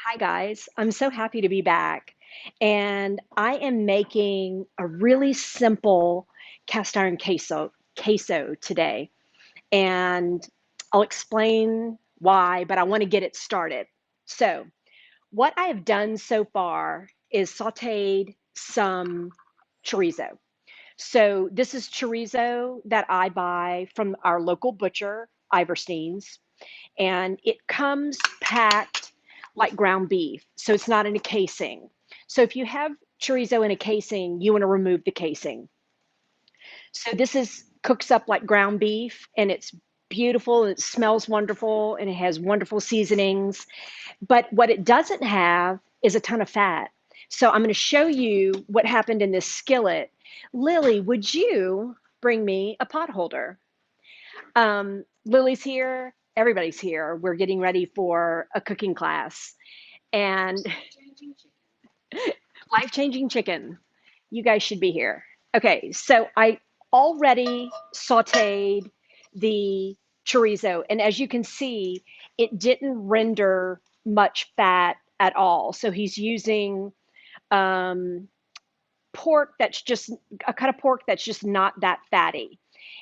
Hi guys, I'm so happy to be back. And I am making a really simple cast iron queso today. And I'll explain why, but I want to get it started. So, what I have done so far is sauteed some chorizo. So, this is chorizo that I buy from our local butcher, Iverstein's, and it comes packed like ground beef. So it's not in a casing. So if you have chorizo in a casing, you want to remove the casing. So this is cooks up like ground beef and it's beautiful, and it smells wonderful, and it has wonderful seasonings. But what it doesn't have is a ton of fat. So I'm going to show you what happened in this skillet. Lily, would you bring me a pot holder? Lily's here. Everybody's here. We're getting ready for a cooking class and life changing chicken. You guys should be here. Okay, so I already sauteed the chorizo, and as you can see, it didn't render much fat at all. So he's using um, pork that's just a cut of pork that's just not that fatty.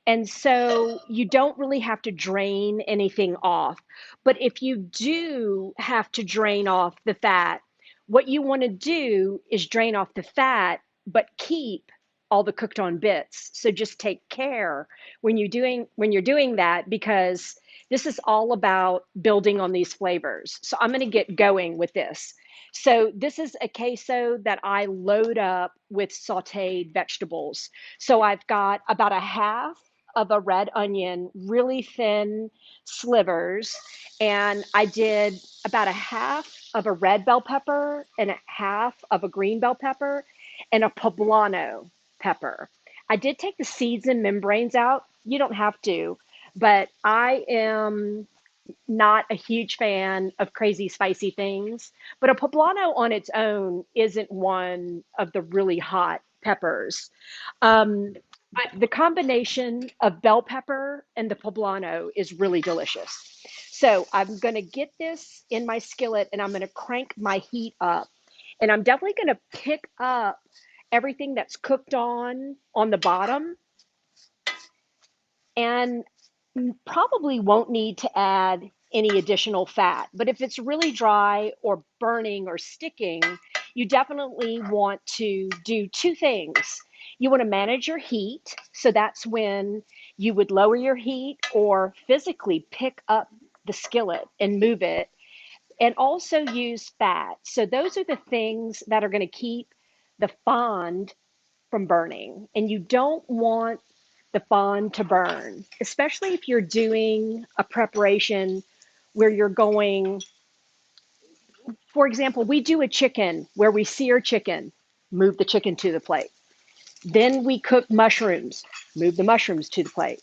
And so you don't really have to drain anything off. But if you do have to drain off the fat, what you want to do is drain off the fat, but keep all the cooked on bits. So just take care when you're doing that, because this is all about building on these flavors. So I'm going to get going with this. So this is a queso that I load up with sauteed vegetables. So I've got about a half of a red onion, really thin slivers, and I did about a half of a red bell pepper and a half of a green bell pepper and a poblano pepper. I did take the seeds and membranes out. You don't have to, but I am not a huge fan of crazy spicy things, but a poblano on its own isn't one of the really hot peppers. Um, but the combination of bell pepper and the poblano is really delicious. So I'm going to get this in my skillet and I'm going to crank my heat up. And I'm definitely going to pick up everything that's cooked on the bottom, and probably won't need to add any additional fat. But if it's really dry or burning or sticking, you definitely want to do two things. You want to manage your heat. So that's when you would lower your heat or physically pick up the skillet and move it, and also use fat. So those are the things that are going to keep the fond from burning. And you don't want the fond to burn, especially if you're doing a preparation where you're going, for example, we do a chicken where we sear chicken, move the chicken to the plate. Then we cook mushrooms, move the mushrooms to the plate.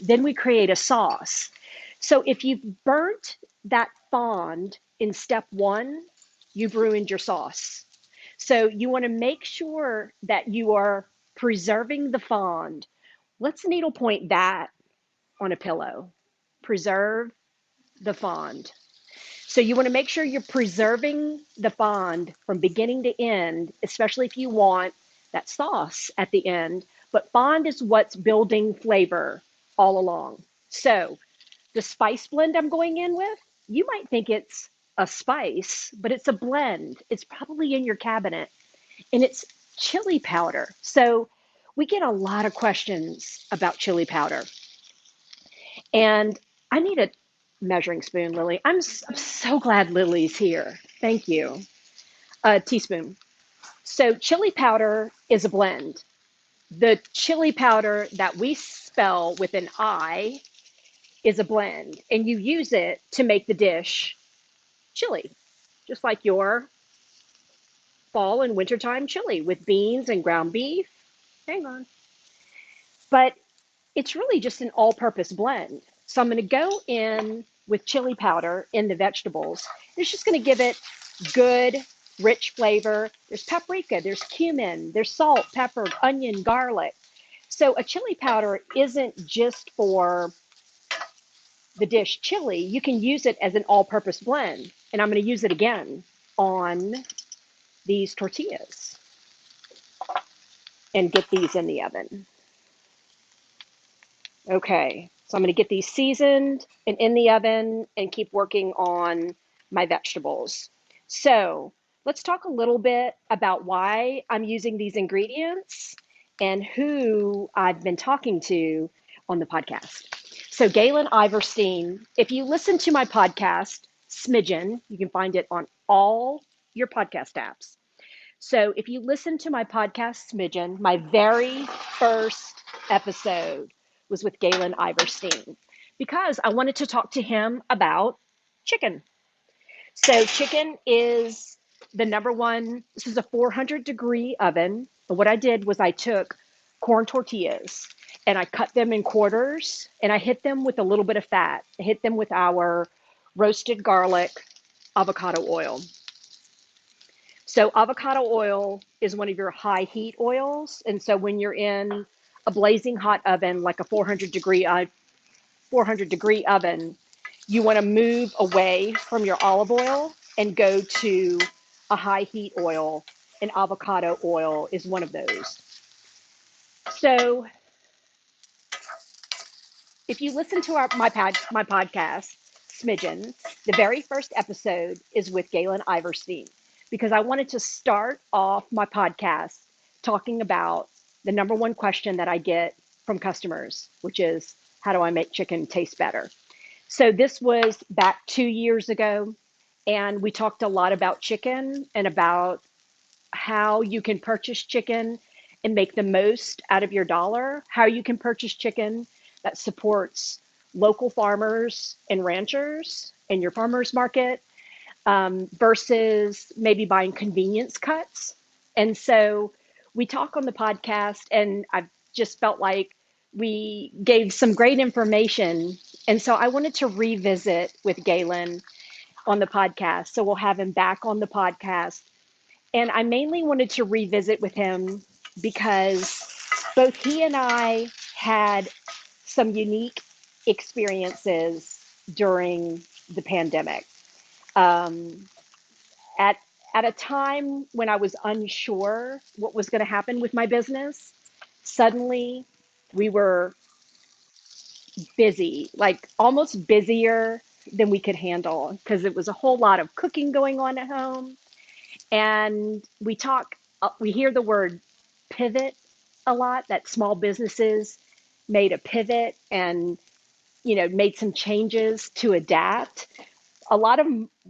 Then we create a sauce. So if you've burnt that fond in step one, you've ruined your sauce. So you want to make sure that you are preserving the fond. Let's needlepoint that on a pillow. Preserve the fond. So you want to make sure you're preserving the fond from beginning to end, especially if you want that sauce at the end. But fond is what's building flavor all along. So the spice blend I'm going in with, you might think it's a spice, but it's a blend. It's probably in your cabinet, and it's chili powder. So we get a lot of questions about chili powder. And I need a measuring spoon, Lily. I'm so glad Lily's here. Thank you. A teaspoon. So chili powder is a blend. The chili powder that we spell with an I is a blend, and you use it to make the dish chili, just like your fall and wintertime chili with beans and ground beef. Hang on. But it's really just an all-purpose blend. So I'm going to go in with chili powder in the vegetables. It's just going to give it good, rich flavor. There's paprika, there's cumin, there's salt, pepper, onion, garlic. So a chili powder isn't just for the dish chili, you can use it as an all-purpose blend. And I'm going to use it again on these tortillas and get these in the oven. Okay, so I'm going to get these seasoned and in the oven and keep working on my vegetables. So let's talk a little bit about why I'm using these ingredients and who I've been talking to on the podcast. So Galen Iverstein, if you listen to my podcast, Smidgen, you can find it on all your podcast apps. So if you listen to my podcast, Smidgen, my very first episode was with Galen Iverstein because I wanted to talk to him about chicken. So chicken is the number one, this is a 400-degree oven. And what I did was I took corn tortillas and I cut them in quarters and I hit them with a little bit of fat. I hit them with our roasted garlic avocado oil. So avocado oil is one of your high heat oils. And so when you're in a blazing hot oven, like a 400-degree oven, you want to move away from your olive oil and go to a high heat oil. And avocado oil is one of those. So if you listen to my podcast, Smidgen, the very first episode is with Galen Iverstein because I wanted to start off my podcast talking about the number one question that I get from customers, which is, how do I make chicken taste better? So this was back 2 years ago, and we talked a lot about chicken and about how you can purchase chicken and make the most out of your dollar, how you can purchase chicken that supports local farmers and ranchers in your farmers market versus maybe buying convenience cuts. And so we talk on the podcast, and I've just felt like we gave some great information. And so I wanted to revisit with Galen on the podcast. So we'll have him back on the podcast. And I mainly wanted to revisit with him because both he and I had some unique experiences during the pandemic. Um, at at a time when I was unsure what was going to happen with my business, suddenly we were busy, like almost busier than we could handle because it was a whole lot of cooking going on at home. And we hear the word pivot a lot, that small businesses made a pivot and, made some changes to adapt. A lot of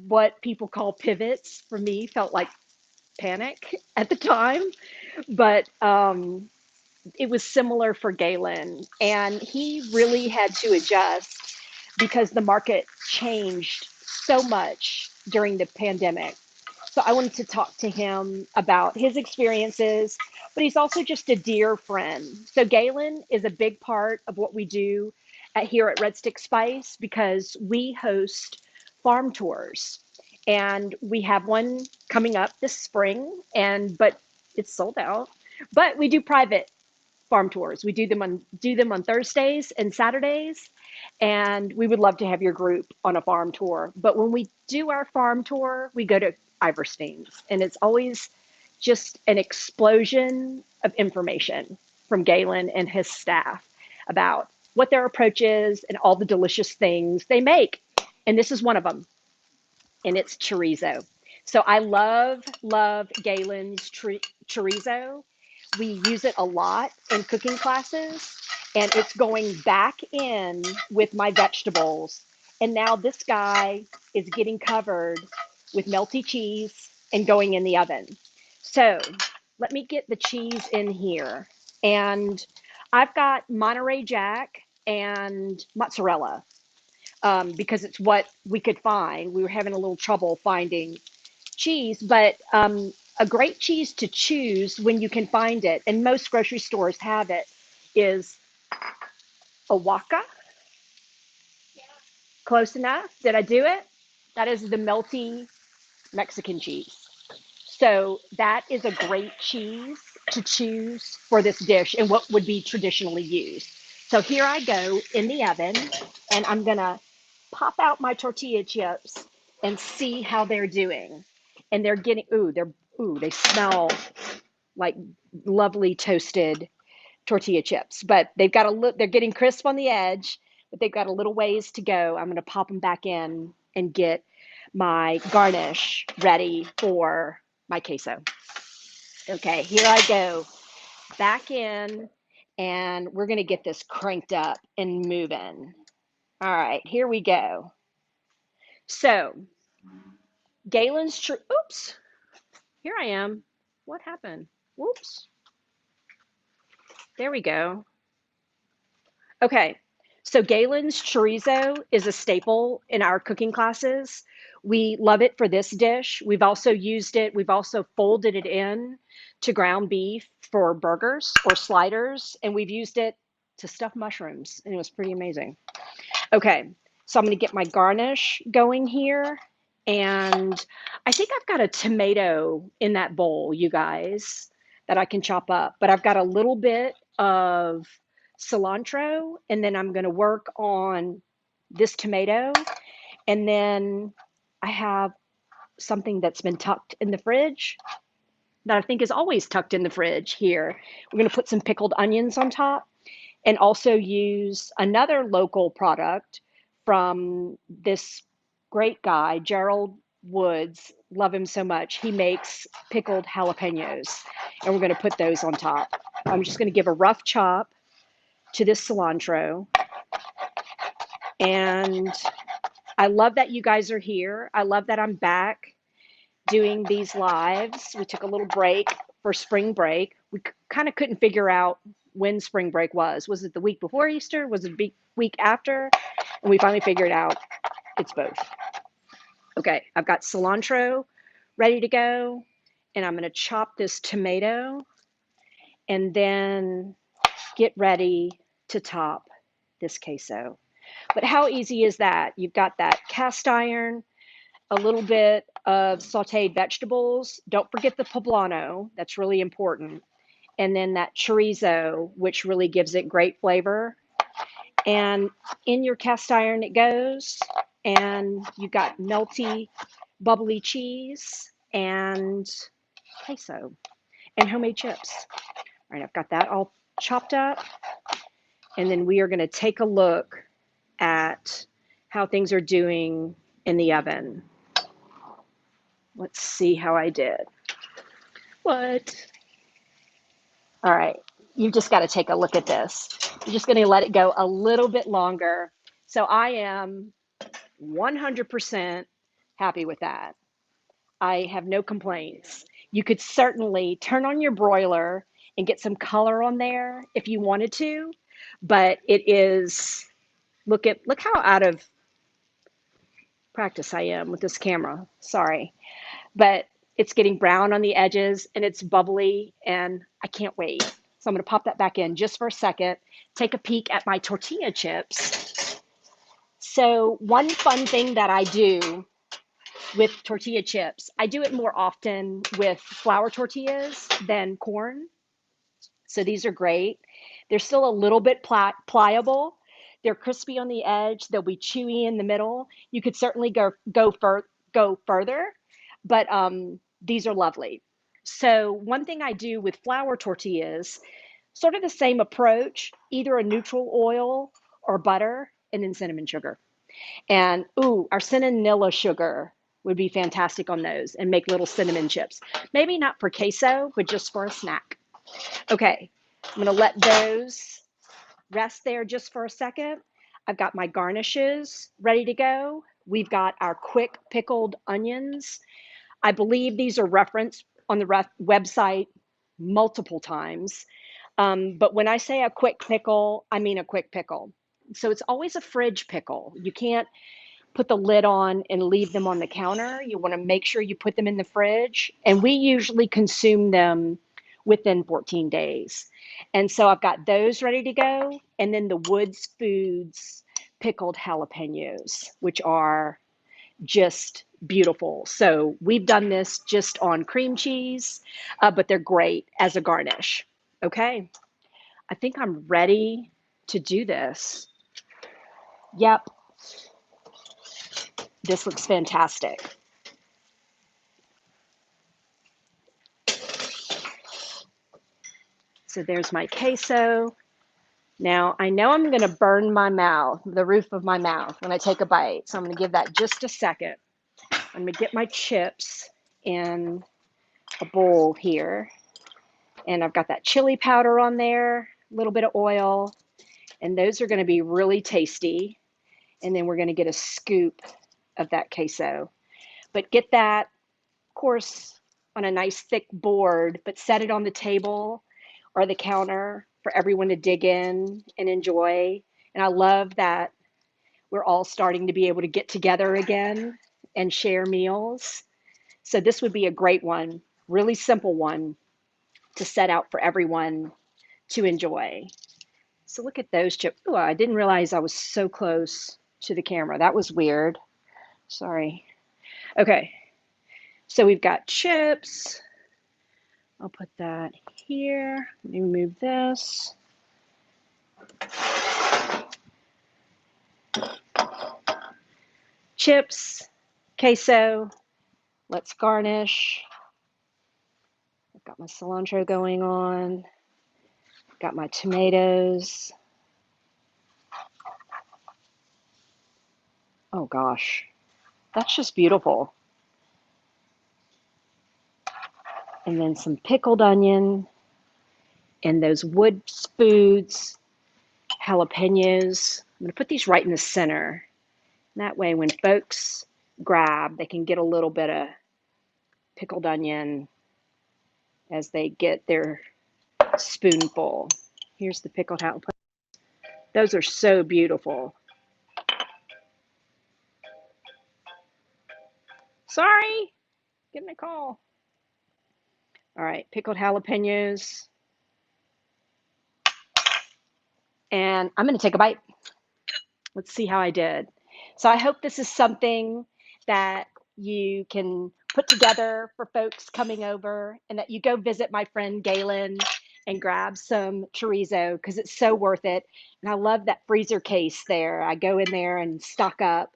what people call pivots for me felt like panic at the time, but it was similar for Galen. And he really had to adjust because the market changed so much during the pandemic. So I wanted to talk to him about his experiences, but he's also just a dear friend. So Galen is a big part of what we do here at Red Stick Spice because we host farm tours. And we have one coming up this spring, but it's sold out. But we do private farm tours. We do them on Thursdays and Saturdays, and we would love to have your group on a farm tour. But when we do our farm tour, we go to Iverstein's, and it's always just an explosion of information from Galen and his staff about what their approach is and all the delicious things they make. And this is one of them, and it's chorizo. So I love Galen's chorizo. We use it a lot in cooking classes, and it's going back in with my vegetables. And now this guy is getting covered with melty cheese and going in the oven. So let me get the cheese in here. And I've got Monterey Jack and mozzarella because it's what we could find. We were having a little trouble finding cheese, but a great cheese to choose when you can find it, and most grocery stores have it, is Oaxaca. Close enough? Did I do it? That is the melty Mexican cheese. So that is a great cheese to choose for this dish and what would be traditionally used. So here I go in the oven, and I'm gonna pop out my tortilla chips and see how they're doing. And they're getting, they smell like lovely toasted tortilla chips, but they've got a little, they're getting crisp on the edge, but they've got a little ways to go. I'm going to pop them back in and get my garnish ready for my queso. Okay, here I go back in, and we're going to get this cranked up and moving. All right, here we go. So, oops, here I am. What happened? Whoops. There we go. Okay, so Galen's chorizo is a staple in our cooking classes. We love it for this dish. We've also used it, we've also folded it in to ground beef for burgers or sliders, and we've used it to stuff mushrooms, and it was pretty amazing. Okay, so I'm going to get my garnish going here. And I think I've got a tomato in that bowl, you guys, that I can chop up. But I've got a little bit of cilantro, and then I'm going to work on this tomato. And then I have something that's been tucked in the fridge that I think is always tucked in the fridge here. We're going to put some pickled onions on top, and also use another local product from this great guy, Gerald Woods. Love him so much. He makes pickled jalapenos, and we're going to put those on top. I'm just going to give a rough chop to this cilantro. And I love that you guys are here. I love that I'm back doing these lives. We took a little break for spring break. We kind of couldn't figure out when spring break was. Was it the week before Easter? Was it the week after? And we finally figured out it's both. Okay, I've got cilantro ready to go, and I'm going to chop this tomato and then get ready to top this queso. But how easy is that? You've got that cast iron, a little bit of sauteed vegetables. Don't forget the poblano. That's really important. And then that chorizo, which really gives it great flavor. And in your cast iron it goes. And you've got melty, bubbly cheese and queso and homemade chips. All right, I've got that all chopped up. And then we are going to take a look at how things are doing in the oven. Let's see how I did. What? All right, you've just got to take a look at this. You're just going to let it go a little bit longer. So I am 100% happy with that. I have no complaints. You could certainly turn on your broiler and get some color on there if you wanted to, but it is, look how out of practice I am with this camera. Sorry. But it's getting brown on the edges and it's bubbly and I can't wait. So I'm going to pop that back in just for a second, take a peek at my tortilla chips. So one fun thing that I do with tortilla chips, I do it more often with flour tortillas than corn. So these are great. They're still a little bit pliable. They're crispy on the edge. They'll be chewy in the middle. You could certainly go further, but these are lovely. So one thing I do with flour tortillas, sort of the same approach, either a neutral oil or butter, and then cinnamon sugar. And ooh, our cinnamon sugar would be fantastic on those, and make little cinnamon chips. Maybe not for queso, but just for a snack. Okay, I'm going to let those rest there just for a second. I've got my garnishes ready to go. We've got our quick pickled onions. I believe these are referenced on the website multiple times. But when I say a quick pickle, I mean a quick pickle. So it's always a fridge pickle. You can't put the lid on and leave them on the counter. You want to make sure you put them in the fridge. And we usually consume them within 14 days. And so I've got those ready to go. And then the Woods Foods pickled jalapenos, which are just beautiful. So we've done this just on cream cheese, but they're great as a garnish. Okay, I think I'm ready to do this. Yep. this looks fantastic. So there's my queso. Now, I know I'm going to burn my mouth, the roof of my mouth, when I take a bite. So I'm going to give that just a second. I'm going to get my chips in a bowl here. And I've got that chili powder on there, a little bit of oil. And those are going to be really tasty. And then we're going to get a scoop of that queso. But get that, of course, on a nice thick board, but set it on the table or the counter for everyone to dig in and enjoy. And I love that we're all starting to be able to get together again and share meals. So this would be a great one, really simple one to set out for everyone to enjoy. So look at those chips. Oh, I didn't realize I was so close to the camera. That was weird. Sorry. Okay, so we've got chips. I'll put that here. Let me remove this. Chips, queso. Let's garnish. I've got my cilantro going on. Got my tomatoes. Oh gosh, that's just beautiful. And then some pickled onion and those wood foods, jalapenos. I'm going to put these right in the center. That way when folks grab, they can get a little bit of pickled onion as they get their spoonful. Here's the pickled jalapenos. Those are so beautiful. Sorry, getting a call. All right, pickled jalapenos. And I'm going to take a bite. Let's see how I did. So I hope this is something that you can put together for folks coming over and that you go visit my friend Galen and grab some chorizo because it's so worth it. And I love that freezer case there. I go in there and stock up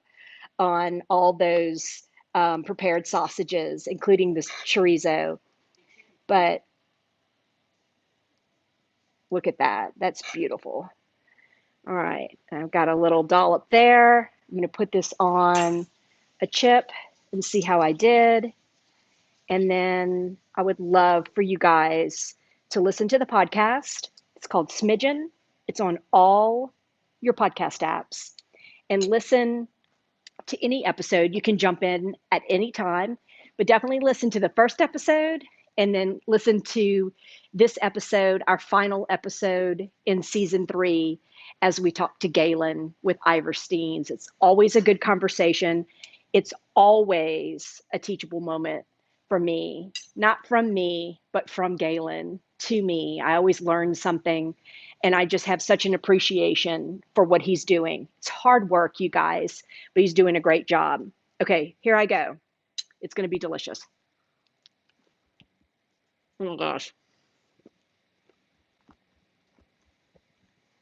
on all those prepared sausages, including this chorizo. But look at that. That's beautiful. All right, I've got a little dollop there. I'm going to put this on a chip and see how I did. And then I would love for you guys to listen to the podcast. It's called Smidgen. It's on all your podcast apps. And listen to any episode. You can jump in at any time, but definitely listen to the first episode and then listen to this episode, our final episode in season 3, as we talk to Galen with Ivor Steens. It's always a good conversation. It's always a teachable moment for me, not from me, but from Galen to me. I always learn something, and I just have such an appreciation for what he's doing. It's hard work, you guys, but he's doing a great job. Okay, here I go. It's going to be delicious. Oh my gosh.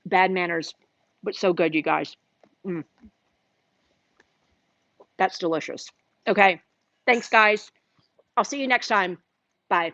Bad manners, but so good, you guys. Mm, that's delicious. Okay, thanks, guys. I'll see you next time. Bye.